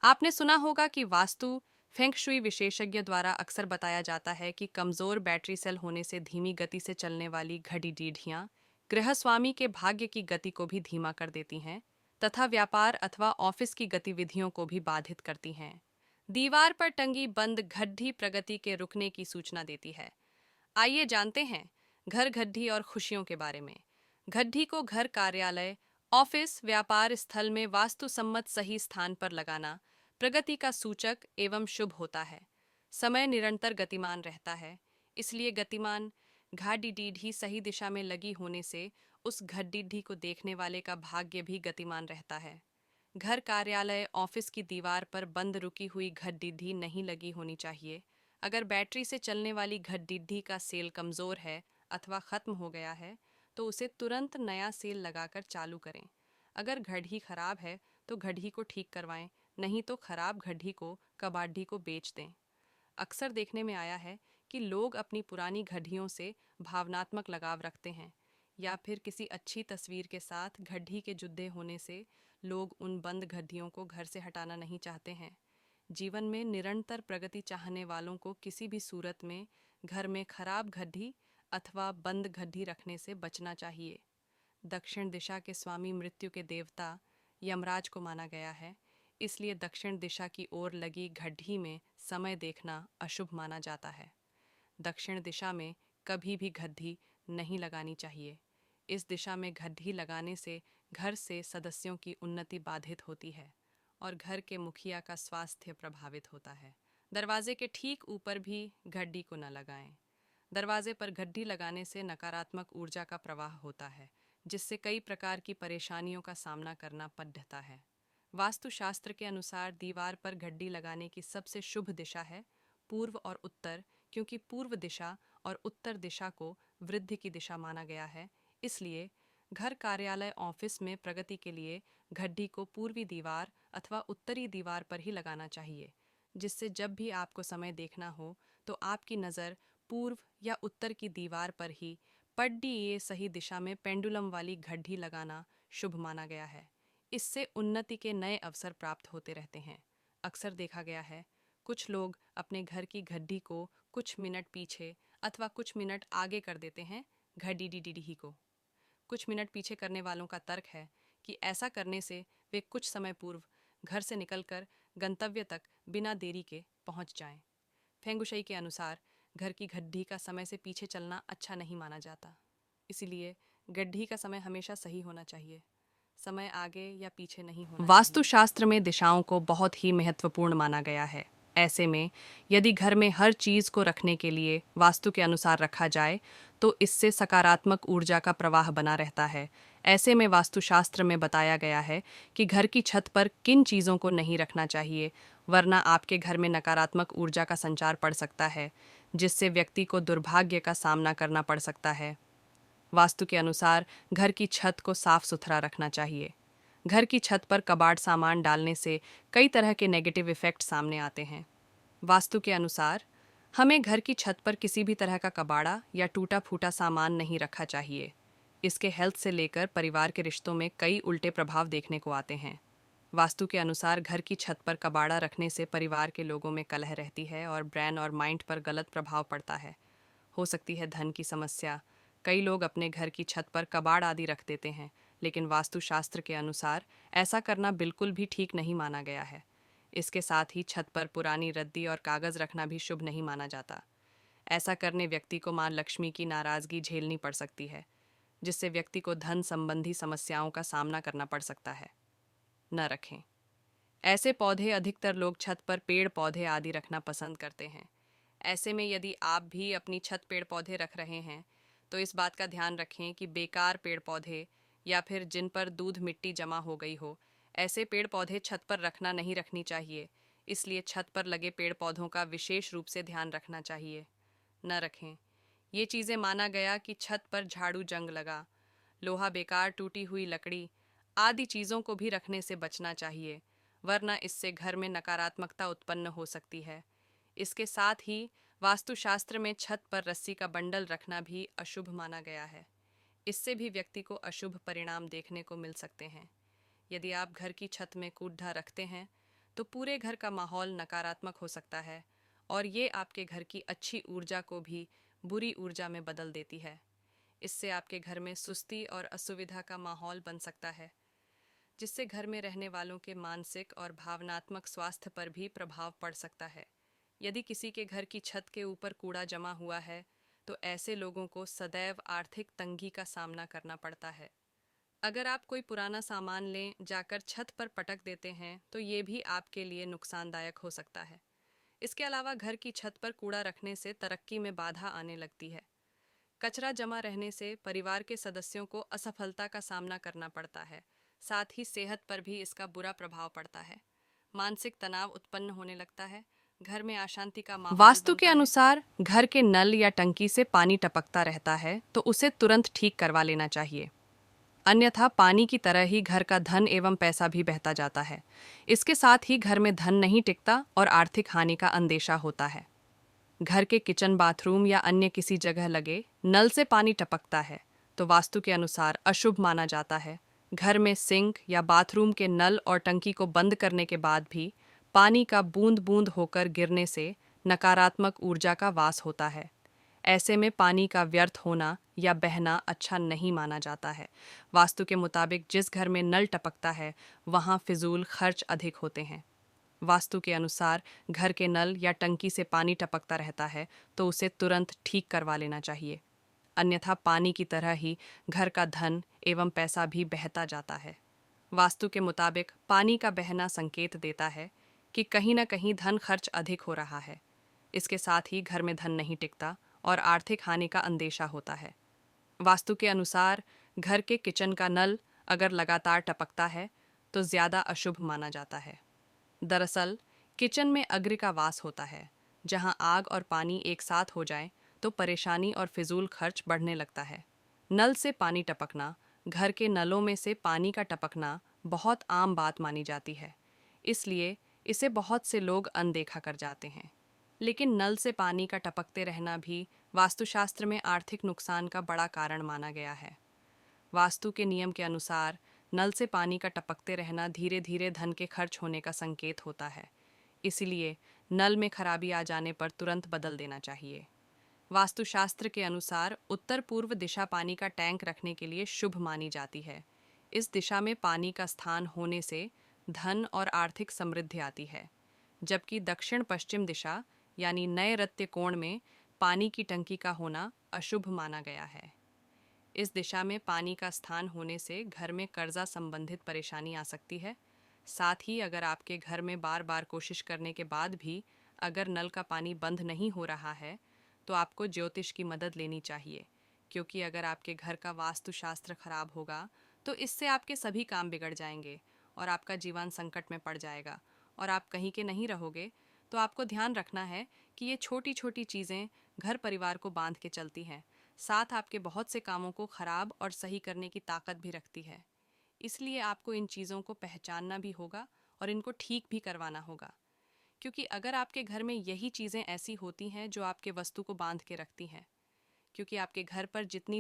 आपने सुना होगा कि वास्तु फेंग शुई विशेषज्ञ द्वारा अक्सर बताया जाता है कि कमजोर बैटरी सेल होने से धीमी गति से चलने वाली घड़ी डीढ़ियां गृहस्वामी के भाग्य की गति को भी धीमा कर देती हैं तथा व्यापार अथवा ऑफिस की गतिविधियों को भी बाधित करती हैं। दीवार पर टंगी बंद घड्डी प्रगति के रुकने की सूचना देती है। आइए जानते हैं घर घड्डी और खुशियों के बारे में। घड्डी को घर, कार्यालय, ऑफिस, व्यापार स्थल में वास्तु सम्मत सही स्थान पर लगाना प्रगति का सूचक एवं शुभ होता है। समय निरंतर गतिमान रहता है, इसलिए गतिमान घाडीडीढ़ी सही दिशा में लगी होने से उस घडीढ़ी को देखने वाले का भाग्य भी गतिमान रहता है। घर, कार्यालय, ऑफिस की दीवार पर बंद रुकी हुई घडीढ़ी नहीं लगी होनी चाहिए। अगर बैटरी से चलने वाली घडीढ़ी का सेल कमजोर है अथवा खत्म हो गया है तो उसे तुरंत नया सेल लगाकर चालू करें। अगर घड़ी खराब है तो घड़ी को ठीक करवाएं, नहीं तो खराब घड़ी को कबाड़ी को बेच दें। अक्सर देखने में आया है कि लोग अपनी पुरानी घड़ियों से भावनात्मक लगाव रखते हैं या फिर किसी अच्छी तस्वीर के साथ घड़ी के जुड़े होने से लोग उन बंद घड़ियों को घर से हटाना नहीं चाहते हैं। जीवन में निरंतर प्रगति चाहने वालों को किसी भी सूरत में घर में खराब घड़ी अथवा बंद घड़ी रखने से बचना चाहिए। दक्षिण दिशा के स्वामी मृत्यु के देवता यमराज को माना गया है, इसलिए दक्षिण दिशा की ओर लगी घड़ी में समय देखना अशुभ माना जाता है। दक्षिण दिशा में कभी भी घड़ी नहीं लगानी चाहिए। इस दिशा में घड़ी लगाने से घर से सदस्यों की उन्नति बाधित होती है और घर के मुखिया का स्वास्थ्य प्रभावित होता है। दरवाजे के ठीक ऊपर भी घड़ी को न लगाएं। दरवाजे पर घड़ी लगाने से नकारात्मक ऊर्जा का प्रवाह होता है, जिससे कई प्रकार की परेशानियों का सामना करना पड़ता है। वास्तुशास्त्र के अनुसार दीवार पर घड़ी लगाने की सबसे शुभ दिशा है पूर्व और उत्तर, क्योंकि पूर्व दिशा और उत्तर दिशा को वृद्धि की दिशा माना गया है। इसलिए घर, कार्यालय, ऑफिस में प्रगति के लिए घड़ी को पूर्वी दीवार अथवा उत्तरी दीवार पर ही लगाना चाहिए, जिससे जब भी आपको समय देखना हो तो आपकी नज़र पूर्व या उत्तर की दीवार पर ही पड्डी ये सही दिशा में पेंडुलम वाली घड़ी लगाना शुभ माना गया है। इससे उन्नति के नए अवसर प्राप्त होते रहते हैं। अक्सर देखा गया है कुछ लोग अपने घर की घड़ी को कुछ मिनट पीछे अथवा कुछ मिनट आगे कर देते हैं घड़ी डी को। कुछ मिनट पीछे करने वालों का तर्क है कि ऐसा करने से वे कुछ समय पूर्व घर से निकलकर गंतव्य तक बिना देरी के पहुंच जाएं। फेंगुशई के अनुसार घर की घड़ी का समय से पीछे चलना अच्छा नहीं माना जाता, इसीलिए घड़ी का समय हमेशा सही होना चाहिए, समय आगे या पीछे नहीं होना चाहिए। वास्तुशास्त्र में दिशाओं को बहुत ही महत्वपूर्ण माना गया है। ऐसे में यदि घर में हर चीज को रखने के लिए वास्तु के अनुसार रखा जाए तो इससे सकारात्मक ऊर्जा का प्रवाह बना रहता है। ऐसे में वास्तुशास्त्र में बताया गया है कि घर की छत पर किन चीज़ों को नहीं रखना चाहिए, वरना आपके घर में नकारात्मक ऊर्जा का संचार पड़ सकता है, जिससे व्यक्ति को दुर्भाग्य का सामना करना पड़ सकता है। वास्तु के अनुसार घर की छत को साफ सुथरा रखना चाहिए। घर की छत पर कबाड़ सामान डालने से कई तरह के नेगेटिव इफेक्ट सामने आते हैं। वास्तु के अनुसार हमें घर की छत पर किसी भी तरह का कबाड़ा या टूटा फूटा सामान नहीं रखा चाहिए। इसके हेल्थ से लेकर परिवार के रिश्तों में कई उल्टे प्रभाव देखने को आते हैं। वास्तु के अनुसार घर की छत पर कबाड़ा रखने से परिवार के लोगों में कलह रहती है और ब्रेन और माइंड पर गलत प्रभाव पड़ता है। हो सकती है धन की समस्या। कई लोग अपने घर की छत पर कबाड़ आदि रख देते हैं, लेकिन वास्तुशास्त्र के अनुसार ऐसा करना बिल्कुल भी ठीक नहीं माना गया है। इसके साथ ही छत पर पुरानी रद्दी और कागज़ रखना भी शुभ नहीं माना जाता। ऐसा करने व्यक्ति को मां लक्ष्मी की नाराज़गी झेलनी पड़ सकती है, जिससे व्यक्ति को धन संबंधी समस्याओं का सामना करना पड़ सकता है। न रखें ऐसे पौधे। अधिकतर लोग छत पर पेड़ पौधे आदि रखना पसंद करते हैं। ऐसे में यदि आप भी अपनी छत पेड़ पौधे रख रहे हैं तो इस बात का ध्यान रखें कि बेकार पेड़ पौधे या फिर जिन पर दूध मिट्टी जमा हो गई हो, ऐसे पेड़ पौधे छत पर रखना नहीं रखनी चाहिए। इसलिए छत पर लगे पेड़ पौधों का विशेष रूप से ध्यान रखना चाहिए। न रखें। ये चीज़ें माना गया कि छत पर झाड़ू जंग लगा, लोहा बेकार, टूटी हुई लकड़ी आदि चीज़ों को भी रखने से बचना चाहिए, वरना इससे घर में नकारात्मकता उत्पन्न हो सकती है। इसके साथ ही वास्तुशास्त्र में छत पर रस्सी का बंडल रखना भी अशुभ माना गया है। इससे भी व्यक्ति को अशुभ परिणाम देखने को मिल सकते हैं। यदि आप घर की छत में कूड़ा रखते हैं तो पूरे घर का माहौल नकारात्मक हो सकता है और ये आपके घर की अच्छी ऊर्जा को भी बुरी ऊर्जा में बदल देती है। इससे आपके घर में सुस्ती और असुविधा का माहौल बन सकता है, जिससे घर में रहने वालों के मानसिक और भावनात्मक स्वास्थ्य पर भी प्रभाव पड़ सकता है। यदि किसी के घर की छत के ऊपर कूड़ा जमा हुआ है, तो ऐसे लोगों को सदैव आर्थिक तंगी का सामना करना पड़ता है। अगर आप कोई पुराना सामान लें जाकर छत पर पटक देते हैं, तो ये भी आपके लिए नुकसानदायक हो सकता है। इसके अलावा घर की छत पर कूड़ा रखने से तरक्की में बाधा आने लगती है। कचरा जमा रहने से परिवार के सदस्यों को असफलता का सामना करना पड़ता है। साथ ही सेहत पर भी इसका बुरा प्रभाव पड़ता है। मानसिक तनाव उत्पन्न होने लगता है। घर में अशांति का माहौल वास्तु के अनुसार घर के नल या टंकी से पानी टपकता रहता है, तो उसे तुरंत ठीक करवा लेना चाहिए। अन्यथा पानी की तरह ही घर का धन एवं पैसा भी बहता जाता है। इसके साथ ही घर में धन नहीं टिकता और आर्थिक हानि का अंदेशा होता है। घर के किचन, बाथरूम या अन्य किसी जगह लगे नल से पानी टपकता है, तो वास्तु के अनुसार अशुभ माना जाता है। घर में सिंक या बाथरूम के नल और टंकी को बंद करने के बाद भी पानी का बूंद बूंद होकर गिरने से नकारात्मक ऊर्जा का वास होता है। ऐसे में पानी का व्यर्थ होना या बहना अच्छा नहीं माना जाता है। वास्तु के मुताबिक जिस घर में नल टपकता है, वहाँ फिजूल खर्च अधिक होते हैं। वास्तु के अनुसार घर के नल या टंकी से पानी टपकता रहता है, तो उसे तुरंत ठीक करवा लेना चाहिए। अन्यथा पानी की तरह ही घर का धन एवं पैसा भी बहता जाता है। वास्तु के मुताबिक पानी का बहना संकेत देता है कि कहीं न कहीं धन खर्च अधिक हो रहा है। इसके साथ ही घर में धन नहीं टिकता और आर्थिक हानि का अंदेशा होता है। वास्तु के अनुसार घर के किचन का नल अगर लगातार टपकता है, तो ज़्यादा अशुभ माना जाता है। दरअसल किचन में अग्नि का वास होता है। जहां आग और पानी एक साथ हो जाए, तो परेशानी और फिजूल खर्च बढ़ने लगता है। नल से पानी टपकना, घर के नलों में से पानी का टपकना बहुत आम बात मानी जाती है, इसलिए इसे बहुत से लोग अनदेखा कर जाते हैं। लेकिन नल से पानी का टपकते रहना भी वास्तुशास्त्र में आर्थिक नुकसान का बड़ा कारण माना गया है। वास्तु के नियम के अनुसार नल से पानी का टपकते रहना धीरे धीरे धन के खर्च होने का संकेत होता है। इसलिए नल में खराबी आ जाने पर तुरंत बदल देना चाहिए। वास्तुशास्त्र के अनुसार उत्तर पूर्व दिशा पानी का टैंक रखने के लिए शुभ मानी जाती है। इस दिशा में पानी का स्थान होने से धन और आर्थिक समृद्धि आती है। जबकि दक्षिण पश्चिम दिशा यानी नैऋत्य कोण में पानी की टंकी का होना अशुभ माना गया है। इस दिशा में पानी का स्थान होने से घर में कर्जा संबंधित परेशानी आ सकती है। साथ ही अगर आपके घर में बार बार कोशिश करने के बाद भी अगर नल का पानी बंद नहीं हो रहा है, तो आपको ज्योतिष की मदद लेनी चाहिए, क्योंकि अगर आपके घर का वास्तुशास्त्र खराब होगा, तो इससे आपके सभी काम बिगड़ जाएंगे और आपका जीवन संकट में पड़ जाएगा और आप कहीं के नहीं रहोगे। तो आपको ध्यान रखना है कि ये छोटी छोटी चीज़ें घर परिवार को बांध के चलती हैं, साथ आपके बहुत से कामों को खराब और सही करने की ताकत भी रखती है। इसलिए आपको इन चीज़ों को पहचानना भी होगा और इनको ठीक भी करवाना होगा, क्योंकि अगर आपके घर में यही चीज़ें ऐसी होती हैं जो आपके वस्तु को बांध के रखती हैं, क्योंकि आपके घर पर जितनी